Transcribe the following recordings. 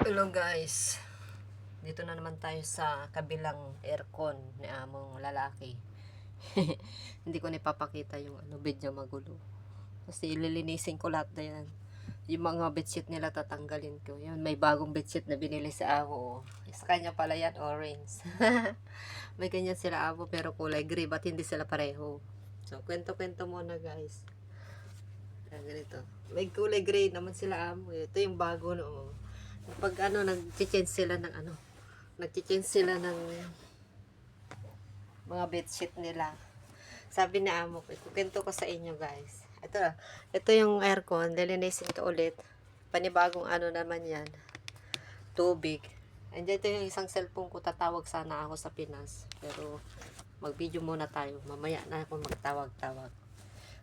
Hello guys, dito na naman tayo sa kabilang aircon ni among lalaki. Hindi ko nipapakita yung video magulo. Kasi ililinisin ko lahat na yan. Yung mga bedsheet nila tatanggalin ko. Yan, may bagong bedsheet na binili sa amo. Sa kanya pala yan, orange. May ganyan sila amo pero kulay gray, ba't hindi sila pareho? So, kwento-kwento muna guys. Ganito. May kulay gray naman sila amo. Ito yung bago no. Pag nag-change sila ng nag-change sila ng mga bedsheet nila. Sabi ni amo ko, ikukwento ko sa inyo guys. Ito yung aircon, lilinisin ko ulit. Panibagong naman yan. Tubig. Andiyan ito yung isang cellphone ko, tatawag sana ako sa Pinas. Pero mag-video muna tayo. Mamaya na ako magtawag-tawag.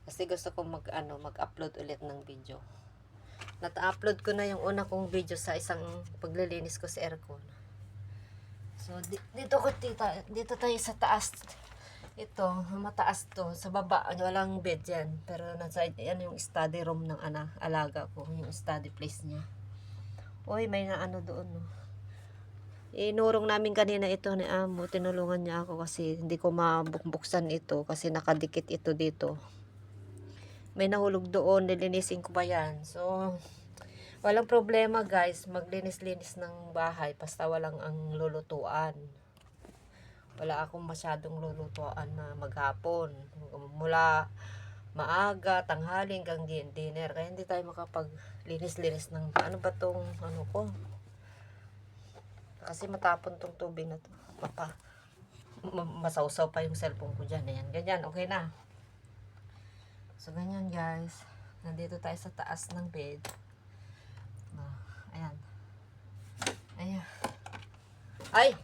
Kasi gusto ko mag-upload ulit ng video. Nata-upload ko na yung una kong video sa isang paglilinis ko sa aircon. So, dito tayo sa taas. Ito, mataas to. Sa baba, walang bed yan. Pero nasa, yan yung study room ng alaga ko. Yung study place niya. Uy, may doon, no. Inurong namin kanina ito ni amo. Tinulungan niya ako kasi hindi ko mabukbuksan ito kasi nakadikit ito dito. May nahulog doon, nilinisin ko ba yan? So, walang problema guys, maglinis-linis ng bahay, basta walang ang lulutuan. Wala akong masyadong lulutuan na maghapon. Mula maaga, tanghali, hanggang dinner. Kaya hindi tayo makapaglinis-linis ng, ko? Kasi matapon tong tubig na to. Masawsaw pa yung cellphone ko dyan. Ayan, ganyan, okay na. So, ganyan guys. Nandito tayo sa taas ng bed. Ayan. Ayan. Ay!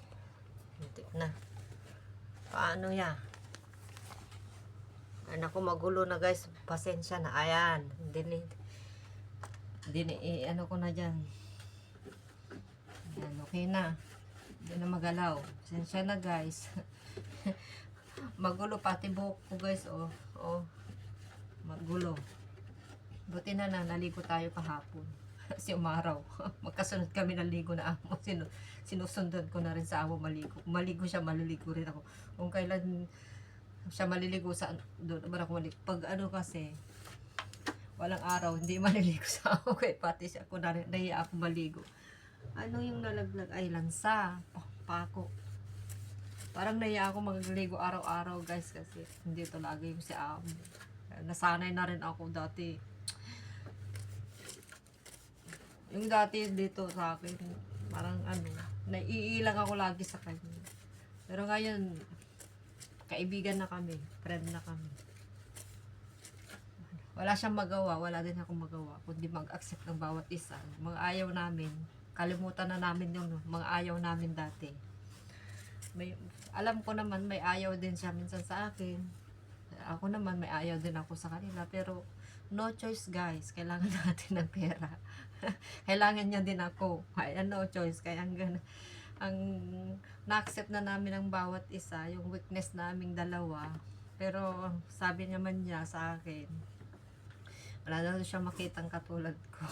Hindi na. Paano yan? Ay, naku, magulo na guys. Pasensya na. Ayan. Ano ko na dyan. Ayan, okay na. Hindi na magalaw. Pasensya na guys. Magulo pati buhok ko guys. Oh. Magulo. Buti na naligo tayo kahapon. Kasi umaraw. Magkasunod kami naligo na amo. Sinusundan ko na rin sa amo maligo. Maligo siya, maliligo rin ako. Kung kailan siya maliligo doon naman ako maligo. Pag kasi, walang araw, hindi maliligo sa amo. Kaya pati siya, nahiya ako maligo. Ano yung nalaglag? Ay, lansa. Pako. Parang nahiya ako magligo araw-araw guys. Kasi hindi ito lagi yung si amo. Nasanay na rin ako dati. Yung dati dito sa akin, parang naiilang ako lagi sa kanya. Pero ngayon, kaibigan na kami, friend na kami. Wala siyang magawa, wala din akong magawa, kundi mag-accept ng bawat isa. Mga ayaw namin, kalimutan na namin yung mga ayaw namin dati. Alam ko naman, may ayaw din siya minsan sa akin. Ako naman may ayaw din ako sa kanila, pero no choice guys, kailangan natin ng pera. Kailangan niya din ako, kaya no choice. Kaya ang na-accept na namin ang bawat isa, yung weakness naming dalawa. Pero sabi naman niya sa akin, wala daw siya makitang katulad ko.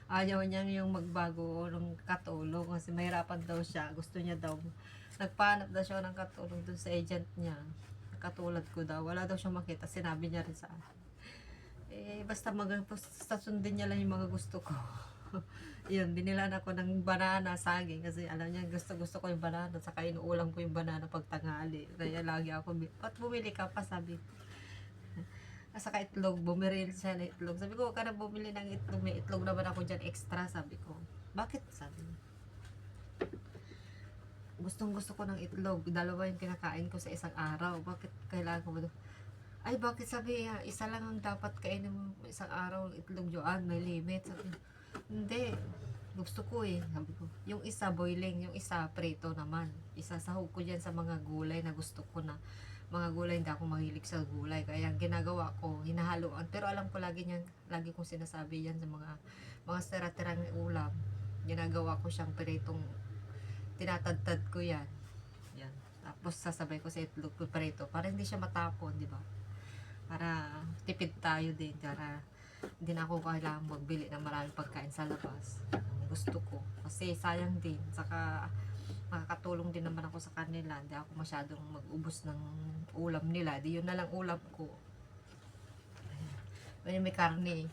Ayaw niya yung magbago ng katulong kasi mahirapan daw siya. Gusto niya daw, nagpahanap daw siya ng katulong dun sa agent niya. Katulad ko daw, wala daw siyang makita, sinabi niya rin sa akin. Basta sundin niya lang yung mga gusto ko. Yun, binilan ako ng banana, saging, kasi alam niya, gusto ko yung banana, saka inuulam ko yung banana pag tanghali. Kaya lagi ako, ba't bumili ka pa, sabi ko. Saka itlog, bumili siya ng itlog. Sabi ko, huwag ka na bumili ng itlog, may itlog naman ako dyan extra, sabi ko. Bakit? Sabi niya. Gusto ko ng itlog. Dalawa yung kinakain ko sa isang araw. Bakit kailangan ko ba? Ay, bakit sabi, isa lang ang dapat kainin mo isang araw ng itlog, Joanne, may limit. Sabi, hindi. Gusto ko sabi ko. Yung isa boiling, yung isa prito naman. Isa sahog ko dyan sa mga gulay na gusto ko na. Mga gulay, hindi ako mahilig sa gulay. Kaya ang ginagawa ko, hinahaluan. Pero alam ko lagi kong sinasabi yan sa mga tira-tirang ulam. Ginagawa ko siyang pritong tinatadtad ko yan. Tapos sasabay ko sa itlog ko prito para hindi siya matapon, di ba? Para tipid tayo din, para hindi na ako kailangan magbili ng maraming pagkain sa labas. gusto ko. Kasi sayang din. Saka makakatulong din naman ako sa kanila. Hindi ako masyadong mag-ubos ng ulam nila. Di yun na lang ulam ko. May karne.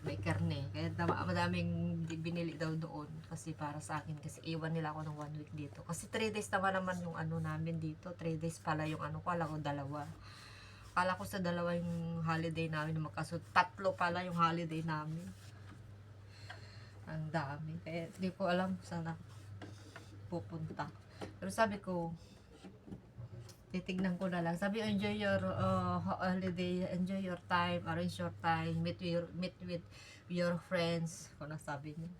May karne. Kaya madaming binili daw doon. Kasi para sa akin. Kasi iwan nila ako ng 1 week dito. Kasi 3 days naman yung ano namin dito. 3 days pala yung ano ko. Alam ko 2. Kala ko sa 2 yung holiday namin na magkasunod. 3 pala yung holiday namin. Ang dami. Kaya hindi ko alam saan ako pupunta. Pero sabi ko, titignan ko na lang. Sabi, enjoy your holiday, enjoy your time, arrange your time, meet with your friends. Kung nasabi niya.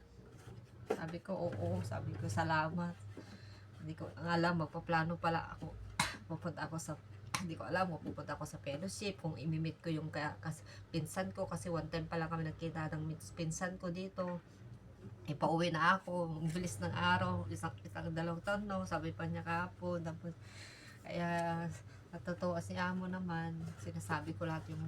Sabi ko, oo. Sabi ko, salamat. Hindi ko alam, magpaplano pala ako. Pupunta ako sa hindi ko alam, pupunta ako sa fellowship, kung imimit ko yung pinsan ko, kasi one time pa lang kami nagkita ng pinsan ko dito. Ipauwi na ako, bilis ng araw, isang 2 taon, no? Sabi pa niya kahapon. Tapos, kaya, natutuwa si amo naman, sinasabi ko lahat yung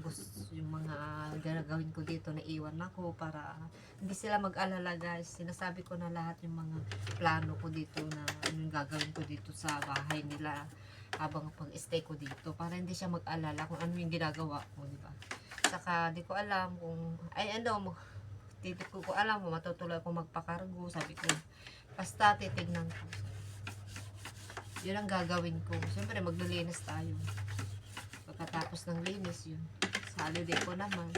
mga gagawin ko dito, na iwan ako para hindi sila mag-alala, guys. Sinasabi ko na lahat yung mga plano ko dito, na yung gagawin ko dito sa bahay nila habang pag-stay ko dito, para hindi siya mag-alala kung ano yung ginagawa ko, di ba? Saka di ko alam kung hindi ko alam kung matutuloy ako magpakargo. Sabi ko, basta titignan ko. Yun ang gagawin ko. Siyempre maglilinis tayo. Pagkatapos ng linis yun, sa holiday ko naman.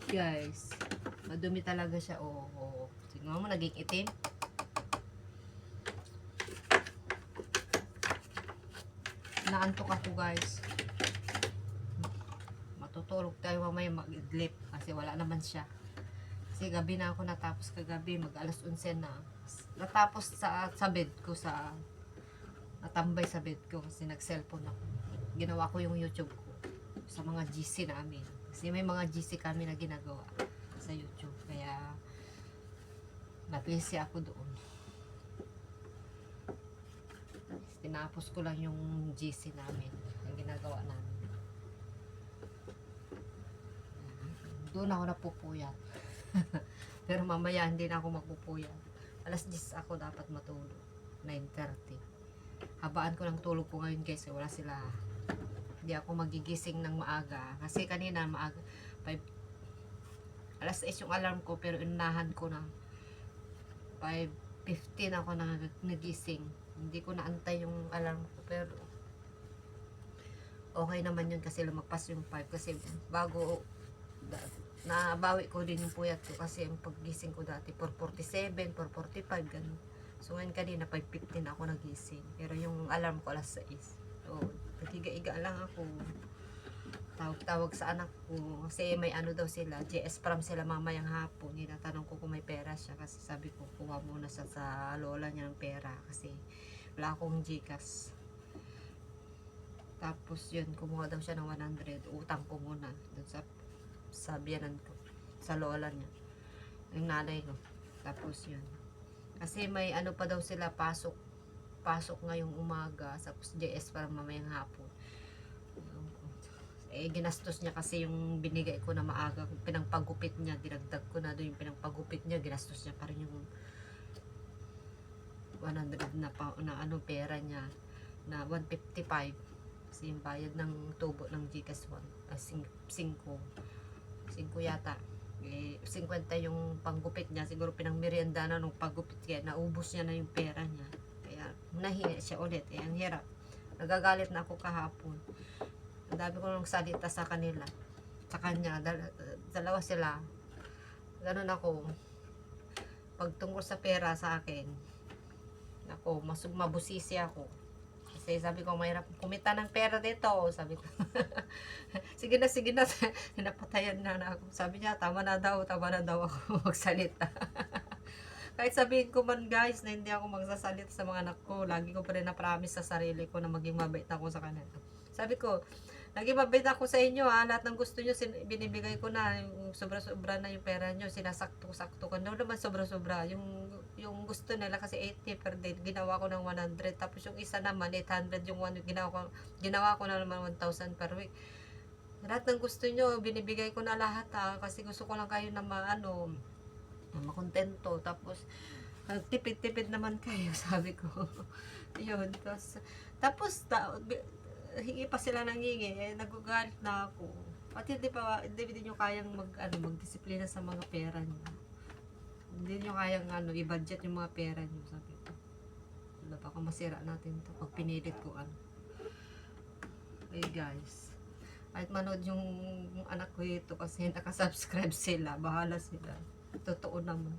Guys, madumi talaga siya. Oo. Tingnan mo, naging itim. Naantok ako, guys. Matutulog tayo mamaya mag-idlip kasi wala naman siya. Kasi gabi na ako natapos kagabi, mag 11:00 na. Natapos sa bed ko, natambay sa bed ko kasi nag-cellphone ako. Ginawa ko yung YouTube ko sa mga GC namin. Kasi may mga GC kami na ginagawa sa YouTube. Kaya, na-busy ako doon. Tinapos ko lang yung GC namin. Yung ginagawa namin. Doon ako napupuyat. Pero mamaya hindi na ako magpupuyat. 10:00 ako dapat matulog. 9:30. Habaan ko ng tulog ko ngayon, guys. Wala sila. Hindi ako magigising ng maaga. Kasi kanina maaga. 6:00 yung alarm ko, pero inahan ko na. 5:15 ako nagising. Hindi ko naantay yung alarm ko, pero okay naman yun kasi lumagpas yung 5. Kasi bago nabawi ko din yung puyat ko, kasi yung paggising ko dati 4:47, 4:45 ganun. So ngayon kanina 5:15 ako nagising, pero yung alarm ko 6:00. So nagiga-iga lang ako, tawag-tawag sa anak ko kasi may ano daw sila, JS Pram sila mamayang hapon. Tinatanong ko kung may pera siya, kasi sabi ko kuha muna siya sa lola niya ng pera kasi wala akong GCash. Tapos yun, kumuha daw siya ng 100, utang ko muna dun sa biyanan ko, sa lola niya, yung nanay ko. Tapos yun, kasi may ano pa daw sila, pasok ngayong umaga, tapos JS Pram mamayang hapon. Ginastos niya kasi yung binigay ko na maaga, pinangpagupit niya, dinagdag ko na doon yung pinangpagupit niya, ginastos niya pa rin yung 100 na pera niya, na 155 kasi yung bayad ng tubo ng GCash 5 yata. 50 yung panggupit niya, siguro pinangmerienda na nung paggupit, kaya naubos niya na yung pera niya, kaya nahingi siya ulit. Ang hirap, nagagalit na ako kahapon. Ang dami ko nang salita sa kanila, sa kanya, dalawa sila. Ganun ako pag tungkol sa pera sa akin. Ako, mabusisi ako. Kasi sabi ko, mahirap kumita ng pera dito. Sabi ko, sige na. Napatayan na ako. Sabi niya, tama na daw ako magsalita. Kahit sabihin ko man, guys, na hindi ako magsasalita sa mga anak ko, lagi ko pa rin na-promise sa sarili ko na maging mabait ako sa kanila. Sabi ko, naging mabait ako sa inyo, ha. Lahat ng gusto nyo, binibigay ko na. Yung sobra-sobra na yung pera nyo, sinasakto-sakto ko. No naman sobra-sobra. Yung yung gusto nila kasi 80 per day, ginawa ko ng 100. Tapos yung isa naman, 800 yung one, ginawa ko na naman 1,000 per week. Lahat ng gusto nyo, binibigay ko na lahat kasi gusto ko lang kayo na makontento. Tapos, tipid-tipid naman kayo, sabi ko. Yun, tapos hingi pa sila ng hingi, nagugalit na ako. Pati hindi nyo kayang magdisiplina sa mga pera nyo. Hindi nyo kayang i-budget yung mga pera nyo, sabi ko. Wala pa kung masira natin to pag pinilit ko Hey guys, kahit manood yung anak ko ito kasi nakasubscribe sila, bahala sila. Totoo naman.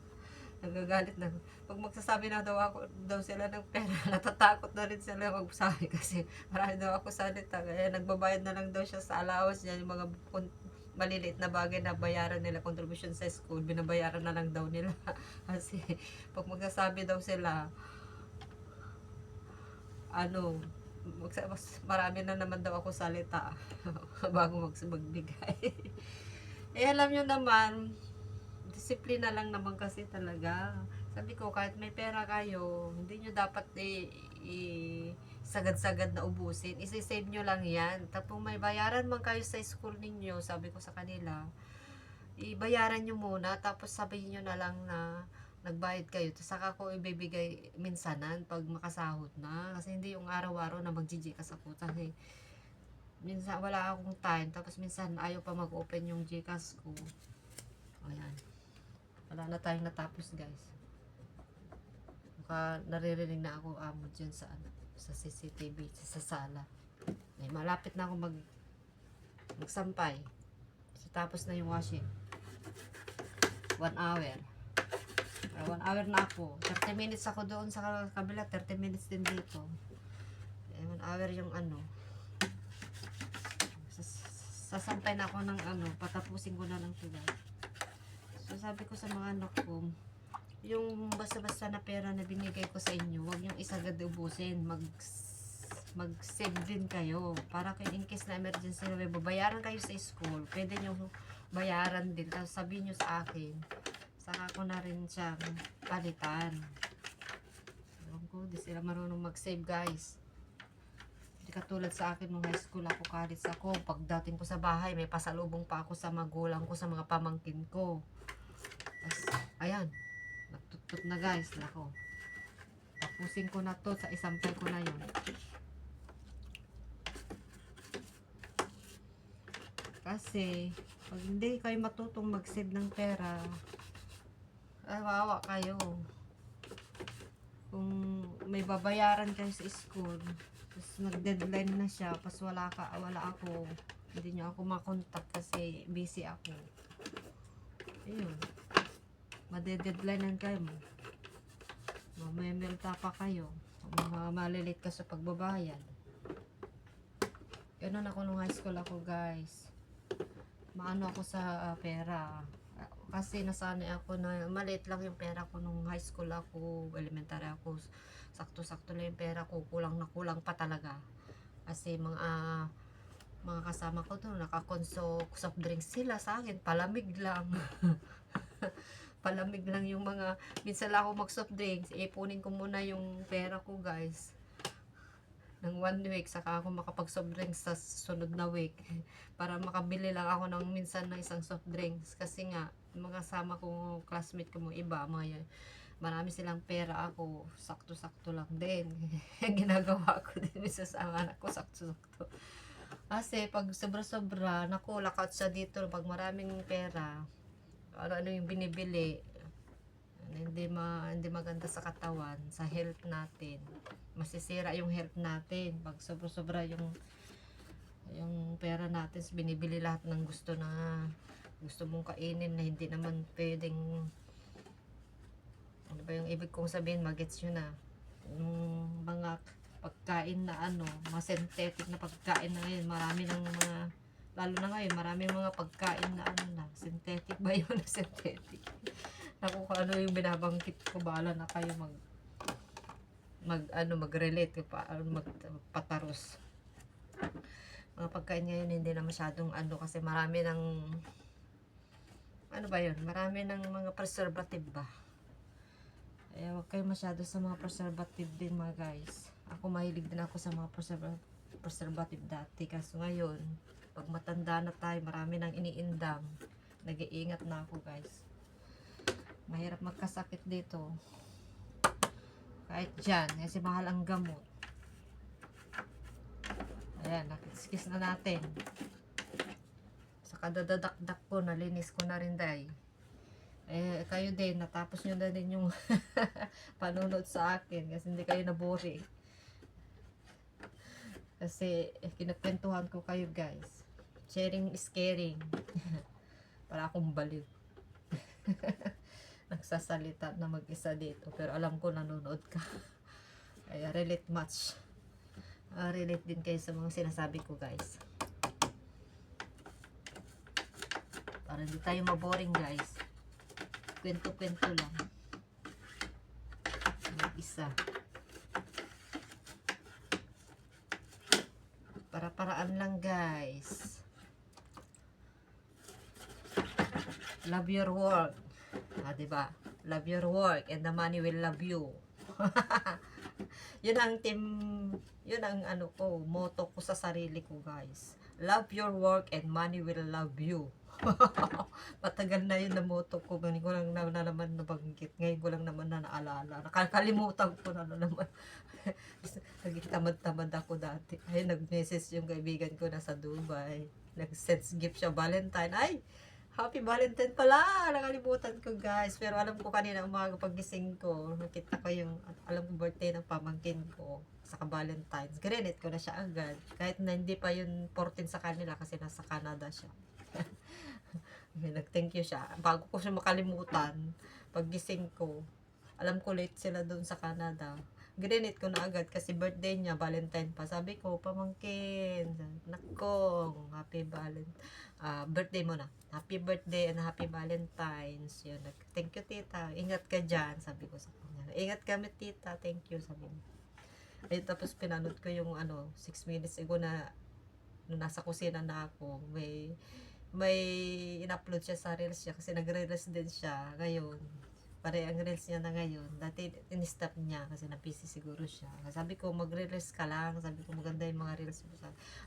Nagagalit na. Pag magsasabi na daw sila ng pera, natatakot na rin sila magsabi kasi marami daw ako salita. Kaya nagbabayad na lang daw siya sa allowance niya, yung mga maliliit na bagay na bayaran nila, contribution sa school, binabayaran na lang daw nila. Kasi pag magsasabi daw sila, marami na naman daw ako salita bago magbigay. Alam nyo naman, disiplina lang naman kasi talaga. Sabi ko, kahit may pera kayo, hindi nyo dapat sagad-sagad na ubusin. Isi-save nyo lang yan. Tapos may bayaran man kayo sa school ninyo, sabi ko sa kanila, ibayaran nyo muna, tapos sabihin nyo na lang na nagbayad kayo. Tapos saka ko ibibigay minsanan pag makasahod na. Kasi hindi yung araw-araw na mag-GCash ako. Kasi minsan wala akong time. Tapos minsan ayaw pa mag-open yung GCash ko. Ayan. Wala na tayong natapos guys. Baka naririnig na ako amo dyan sa CCTV, sa sala. Ay, malapit na ako magsampay. So, tapos na yung washing. 1 hour. 1 hour na ako. 30 minutes ako doon sa kabila. 30 minutes din dito. 1 hour yung sasampay na ako ng patapusin ko na lang sila. So, sabi ko sa mga anak ko, yung basta-basta na pera na binigay ko sa inyo, huwag niyong isagad ubusin. Mag-save din kayo. Para in case na emergency na may babayaran kayo sa school, pwede niyo bayaran din. Tapos sabihin niyo sa akin, saka ko na rin siyang palitan. Alam ko, di sila marunong mag-save guys. Hindi katulad sa akin nung high school ako, college ako. Pagdating ko sa bahay, may pasalubong pa ako sa magulang ko, sa mga pamangkin ko. Tapos, ayan. Nagtutut na guys. Nako. Tapusin ko na to. Sa isampay ko na yun. Kasi, pag hindi kayo matutong mag-save ng pera, ay wawa kayo. Kung may babayaran kayo sa school, tapos nag-deadline na siya, tapos wala ako, hindi nyo ako makontak kasi busy ako. Ayun. Made-deadlinean kayo mo. Mamemelta pa kayo. Malilate ka sa pagbabayad. Ganun ako nung high school ako guys. Maano ako sa pera. Kasi nasanay ako na maliit lang yung pera ko nung high school ako, elementary ako. Sakto-sakto lang yung pera ko. Kulang na kulang pa talaga. Kasi mga kasama ko doon, nakakonso soft drinks sila sa akin. Palamig lang. Palamig lang yung minsan lang ako mag soft drinks, ipunin ko muna yung pera ko guys ng 1 week, saka ako makapag soft drinks sa sunod na week para makabili lang ako ng minsan ng isang soft drinks. Kasi nga mga kasama ko, classmate ko mo iba, marami silang pera, ako sakto-sakto lang din. Ginagawa ko din minsan sa anak ko, sakto-sakto. Kasi pag sobra-sobra, naku, lakout siya dito. Pag maraming pera, ano yung binibili, hindi maganda sa katawan, sa health natin. Masisira yung health natin pag sobra-sobra yung pera natin. Binibili lahat ng gusto mong kainin na hindi naman pwedeng, ano ba yung ibig kong sabihin, magets nyo na yung mga pagkain na mga synthetic na pagkain na ngayon, marami ng mga, lalo na ngayon, maraming mga pagkain na synthetic ba yun? Synthetic. Naku, kung ano yung binabangkit ko, bahala na kayo mag-relate pa, magpataros. Mga pagkain ngayon hindi na masyadong kasi marami ng marami ng mga preservative ba. Huwag kayo masyado sa mga preservative din mga guys. Ako mahilig din ako sa mga preservative dati. Kaso ngayon, pag matanda na tayo, marami nang iniindang. Nag-iingat na ako guys. Mahirap magkasakit dito. Kahit dyan, kasi mahal ang gamot. Ayan, nakiskis na natin. Sa kadadadakdak ko, nalinis ko na rin dahil. Kayo din, natapos nyo na din yung panunod sa akin kasi hindi kayo nabori. Kasi kinakwentuhan ko kayo guys. Sharing is caring. Para akong baliw. Nagsasalita na mag-isa dito pero alam ko nanonood ka. Kaya relate much. Relate din kayo sa mga sinasabi ko guys. Para hindi tayo maboring guys. Kwento-kwento lang. Mag-isa. Para-paraan lang guys. Love your work. Diba? Love your work and the money will love you. Yun ang ano ko, motto ko sa sarili ko guys. Love your work and money will love you. Matagal na yun na motto ko. Ngayon ko lang na naman nabanggit. Ngayon ko lang naman na naalala. Nakakalimutan ko na naman. Naging tamad-tamad ako dati. Ay, nag-message yung kaibigan ko na sa Dubai. Nag-send gift siya Valentine. Ay, Happy Valentine pala! Nakalimutan ko guys. Pero alam ko kanina umaga pagising ko. Nakita ko yung, alam ko birthday ng pamangkin ko. Saka Valentine's. Granite ko na siya agad. Kahit na hindi pa yun 14 sa kanila kasi nasa Canada siya. Nag-thank you siya. Bago ko siya makalimutan, paggising ko, alam ko late sila doon sa Canada. Granite ko na agad kasi birthday niya, Valentine pa. Sabi ko, pamangkin, nako, happy birthday mo na. Happy birthday and happy Valentine's. Yun, thank you tita. Ingat ka dyan, sabi ko sa kanya. Ingat kami tita, thank you, sabi mo. Ayun, tapos pinanood ko yung 6 minutes ago na nasa kusina na ako. May in-upload siya sa reels siya kasi nagre-reels din siya ngayon. Pare ang reels niya na ngayon. Dati in-stop niya kasi na-busy siguro siya. Sabi ko magre-reels ka lang. Sabi ko maganda yung mga reels mo.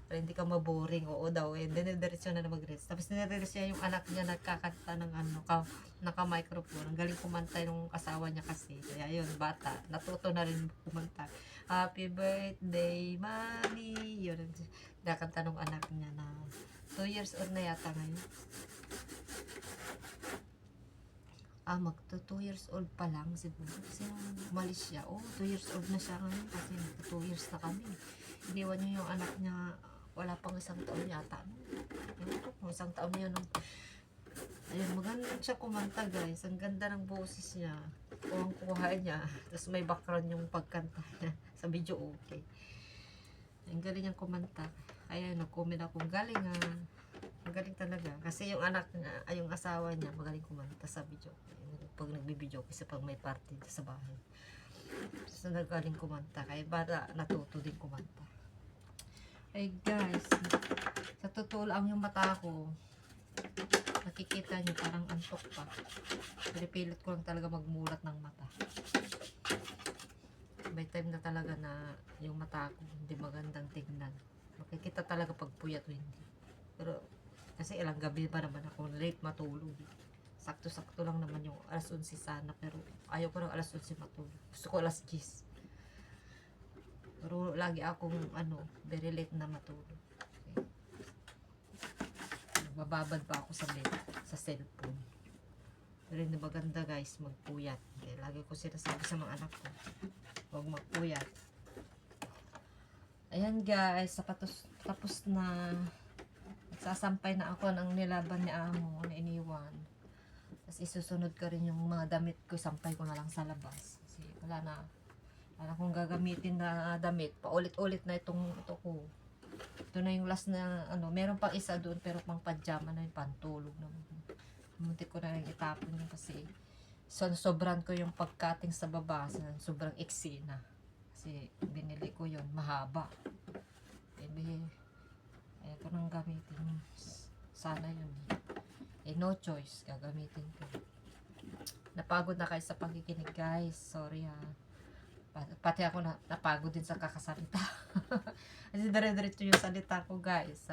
Para hindi ka maboring. Oo daw. And then diretso na mag-reels. Tapos nire-reels niya yung anak niya nagkakanta ng naka-microphone. Ang galing kumanta yung asawa niya kasi. Kaya yun, bata. Natuto na rin kumanta. Happy birthday, mommy. Yun. Nakanta ng anak niya na 2 years old na yata ngayon. Magto 2 years old pa lang siguro. Kasi nung umalis siya, 2 years old na siya ngayon. Kasi 2 years na kami. Iniwan niya yung anak niya, wala pang 1 taon yata. Ewan ko kung 1 taon niya nung... Ayun, maganda siya kumanta guys. Ang ganda ng boses niya. Kuha niya. Tapos may background yung pagkanta niya. Sa video okay. Ang galing niyang kumanta. Kaya nag-comment ako, galing ang galing talaga. Kasi yung anak niya, yung asawa niya, magaling kumanta sa video. Pag nagbibideo kasi pag may party sa bahay. So nagaling kumanta. Kaya bata natuto din kumanta. Ay guys, sa totoo lang yung mata ko, nakikita niyo parang antok pa. Pinipilit ko lang talaga magmulat ng mata. May time na talaga na yung mata ko hindi magandang tignan. Makikita talaga pag puyat o hindi. Pero kasi ilang gabi pa naman ako late matulog. Sakto-sakto lang naman yung alas 11 sana. Pero ayaw ko ng alas 11 matulog. Gusto ko alas 10. Pero lagi akong very late na matulog. Okay. Bababad pa ako sa bed, sa cellphone. Pero hindi maganda guys magpuyat. Okay, lagi ko sinasabi sa mga anak ko, huwag magpuyat. Ayan guys, tapos na. Sasampay na ako ng nilaban ni amo na iniwan. Tapos isusunod ko rin yung mga damit ko, sampay ko na lang sa labas. Kasi wala na akong gagamitin na damit. Paulit-ulit na ito ko. Ito na yung last na meron pang isa doon pero pang pajama na yung pantulog na. Muntik ko na lang itapon yun kasi sobrang ko yung pagkating sa baba. Sobrang iksi na. Kasi binili ko yun, mahaba. Ito nang gamitin. Sana yun. No choice. Gagamitin ko. Napagod na kayo sa pakikinig guys. Sorry ha. Pati ako napagod din sa kakasalita. Kasi dire-diretso yung salita ko guys.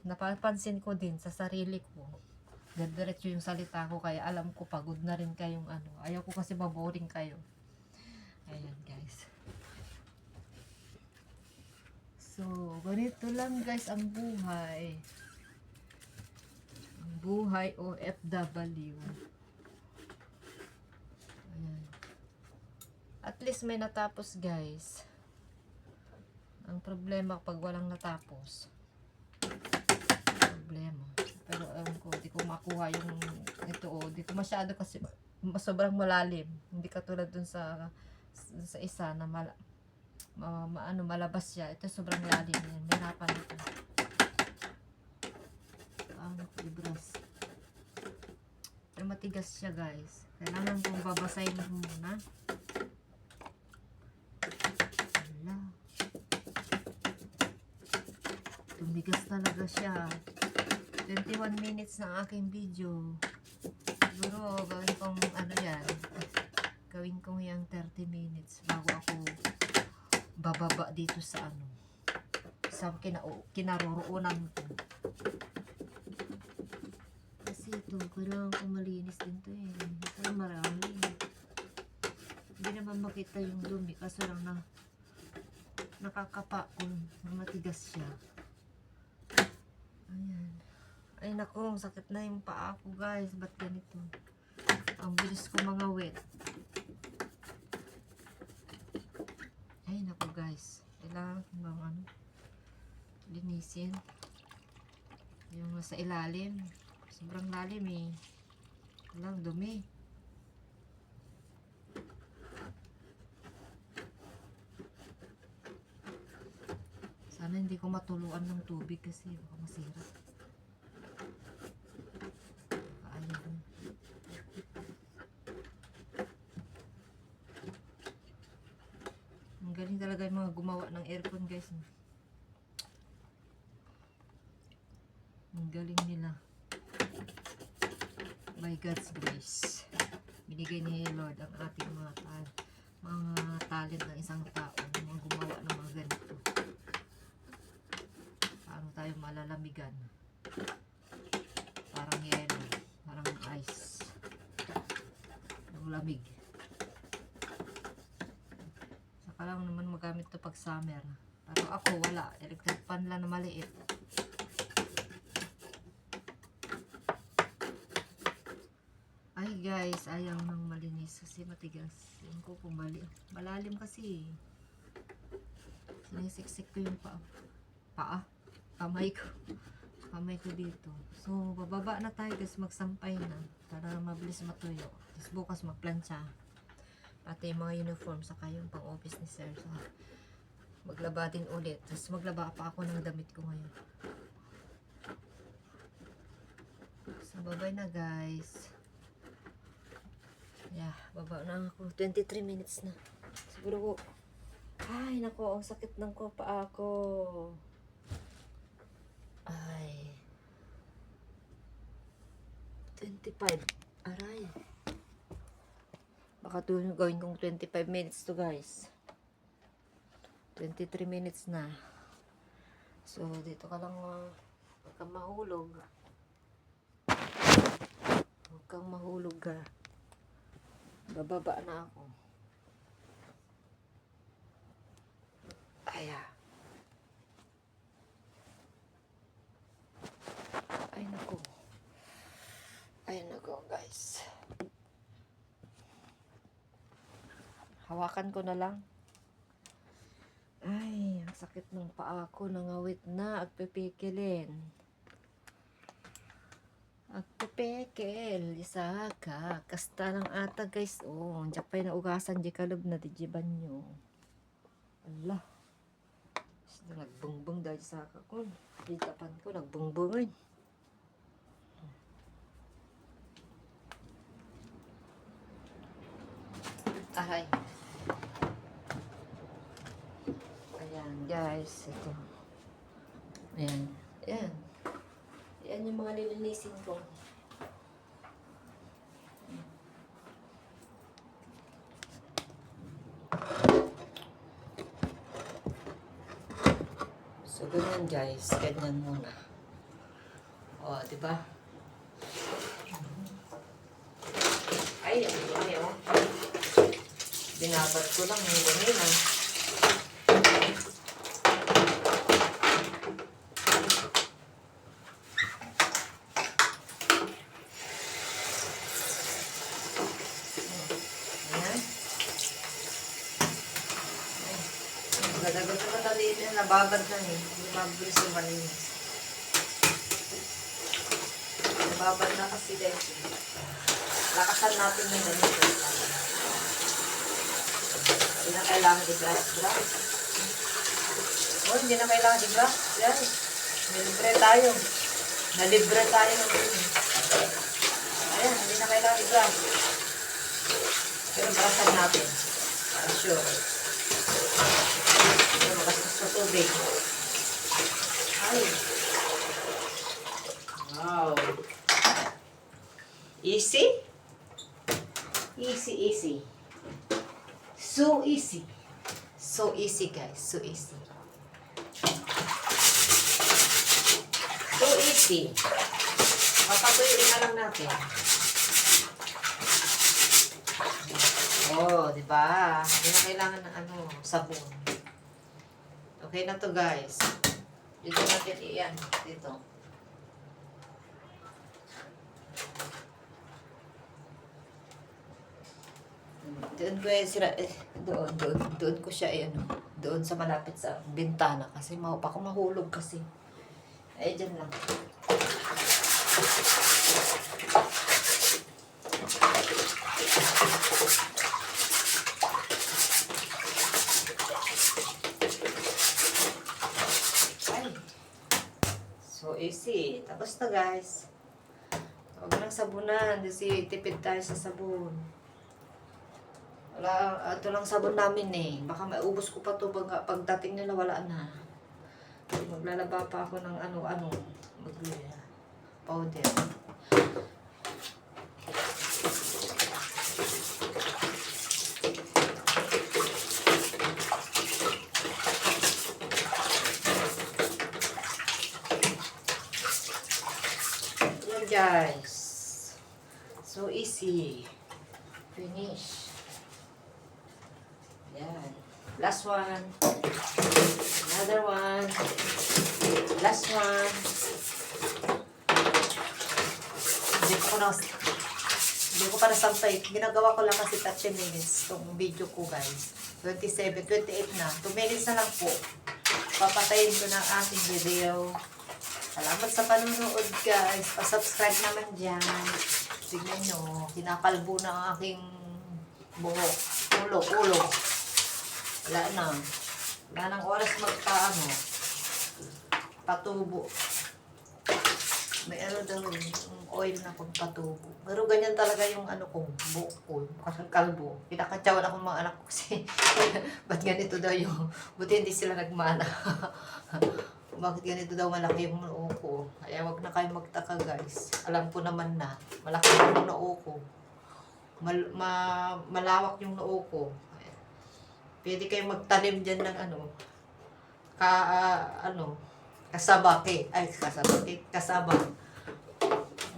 Napapansin ko din sa sarili ko. Dire-diretso yung salita ko kaya alam ko pagod na rin kayong ano. Ayaw ko kasi maboring kayo. Ayan guys. So, ganito lang guys ang buhay. Ang buhay OFW. Ayan. At least may natapos guys. Ang problema pag walang natapos. Problema. Pero ewan ko, di ko makuha yung ito di ko masyado kasi sobrang malalim. Hindi katulad dun sa isa na malabas siya. Ito sobrang lalim yan. Mahirapan ito. Paano ko ibras? Pero matigas siya guys. Kailangan kong babasahin muna. Wala. Tumigas talaga siya. 21 minutes na aking video. Siguro gawin kong ano yan. Gawin kong yung 30 minutes bago ako bababa dito sa ano. Sa kinaroroonan ko. Kasi ito, kailangan kong malinis din to eh. Pero marami. Hindi naman makita yung dumi. Kaso lang na nakakapa ko na matigas siya. Ayan. Ay naku, sakit na yung paa ko guys. Ba't ganito? Ang bilis ko mga wet. Ay naku guys. Kailangan ko bang ano, linisin. Yung nasa ilalim. Sobrang lalim eh. Walang dumi. Sana hindi ko matuluan ng tubig kasi baka masira. Ayaw ko. Ang galing talaga yung mga gumawa ng aircon guys. Ang galing nila. By God's grace. Binigay ni Lord ang ating mga talent ng isang tao. Mga gumawa ng mga ganito. Paano tayo malalamigan? Parang yelo. Parang ice. Ang lamig. Saka lang naman magamit ito pag summer. Pero ako wala. Electric fan lang na maliit. Ay guys, ayaw nang malinis kasi matigas. Yung ko kung malalim kasi. Sinisiksik ko yung kamay ko dito. So, bababa na tayo guys, magsampay na para mabilis matuyo. Tapos bukas magplansya. Pati yung mga uniform saka yung pang office ni sir. So, maglaba din ulit. Tapos maglaba pa ako ng damit ko ngayon. So, bye-bye na guys. Yeah, baba na ako. 23 minutes na. Siguro ko. Ay, nako. Ang sakit ng paa ko. Ay. 25. Aray. Baka gawin kong 25 minutes to guys. 23 minutes na. So, dito ka lang huwag kang mahulog. Huwag kang mahulog ka. Bababa na ako. Aya. Ay nako. Ay nako guys. Hawakan ko na lang. Ay, ang sakit ng paa ko. Nangawit na. Agpipikilin. Agpipikil. Isa ka. Kasta lang ata guys. Oh, diyan pa yung naugasan. Di kalab na. Di jiban nyo. Allah. Nagbungbong dahil sa kakon. Di tapan ko. Nagbungbongin. Ahay. Ayan guys. Ito. Ayan. Ayan. Ayan yung mga lilinisin ko. So, ganyan guys. Ganyan muna. O, diba? Ay, ay, oh. Binabat ko lang yung ganina. Ayan. Gadagal naman natin yan. Nababad na eh. Hindi mabilis yung malinis. Nababad na kasi guys. Lakasan natin yung ganito. Hindi na kailangan i-brush. Oh, hindi na kailangan i-brush. Yan. Nalibre tayo. Nalibre tayo ng ini. Ayan, hindi na kailangan i-brush. Pero brushan natin. Para sure. Pero magastos sa tubig. Ay. Wow. Easy? Easy, easy. So easy. So easy, guys. So easy. So easy. Papatuyuin na lang natin. Oh, di ba? Hindi na kailangan ng sabon. Okay na to, guys. Dito natin iyan. Dito. Doon ko doon ko siya doon sa malapit sa bintana kasi baka mahulog kasi. Ay, dyan lang. Ay. So easy. Tapos na, guys. Huwag nang sabunan kasi tipid tayo sa sabon. Wala, ito lang sabon namin eh. Baka maubos ko pa ito pagdating nila wala na. Maglalaba pa ako ng powder. Yan guys. So easy. Finish. Yan. Last one. Another one. Last one. Hindi ko pa nasampay. Ginagawa ko lang kasi 30 minutes itong video ko, guys. 27, 28 na. 2 minutes na lang po. Papatayin ko ng ating video. Salamat sa panunood, guys. Pa-subscribe naman dyan. Tignan nyo. Kinakalbo na ang aking buhok. Ulo. Wala na. Wala nang oras patubo. May daw oil na pagpatubo. Pero ganyan talaga yung buhok ko. Kalbo. Pinakatsawan ako mga anak ko kasi ba't ganito daw yung buti hindi sila nagmana. Bakit ganito daw malaki yung noo ko. Kaya wag na kayo magtaka, guys. Alam ko naman na malaki yung noo ko. Malawak yung noo ko. Pwede kayong magtanim dyan ng kasaba.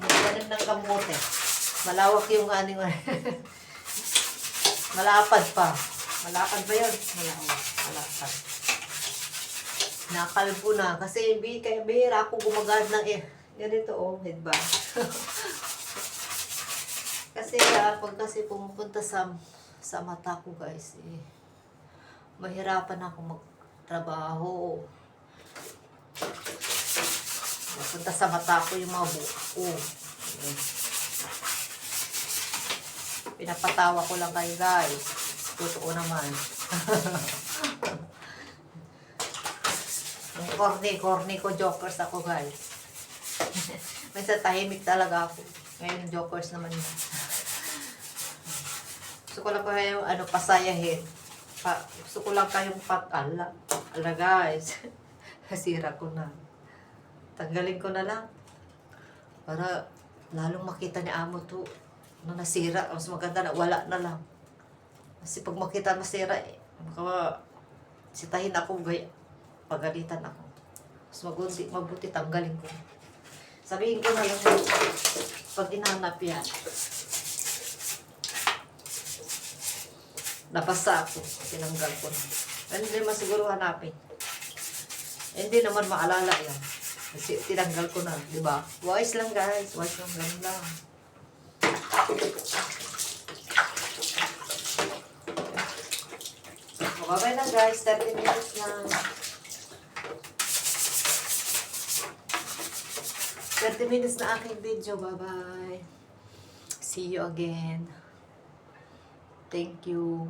Magtanim ng kamote. Malawak yung malapad pa. Malapad ba yun? Malapad. Nakalbo na. Kasi bihira ako gumagad ng ganito headband. Kasi pag pumupunta sa mata ko, guys, mahirapan ako magtrabaho. Napunta sa mata ko yung mga buhok ko. Pinapatawa ko lang kayo, guys. Totoo naman. Yung corny ko, jokers ako, guys. Minsan tahimik talaga ako. Ngayon, jokers naman yun. Gusto ko lang kayo pasayahin. Gusto ko lang kayong ala guys. Nasira ko na. Tanggalin ko na lang. Para lalong makita ni amo to na nasira. Mas maganda na wala na lang. Kasi pag makita nasira, sitahin ako, pagalitan ako. Mas mabuti tanggalin ko. Sabihin ko na lang pag inanap yan. Napasa ako. Tinanggal ko na. Hindi naman siguro hanapin. Hindi naman maalala yan. Kasi tinanggal ko na. Diba? Wise lang guys. Wise lang. Ganun lang. Mababay na guys. 30 minutes na. 30 minutes na aking video. Bye-bye. See you again. Thank you.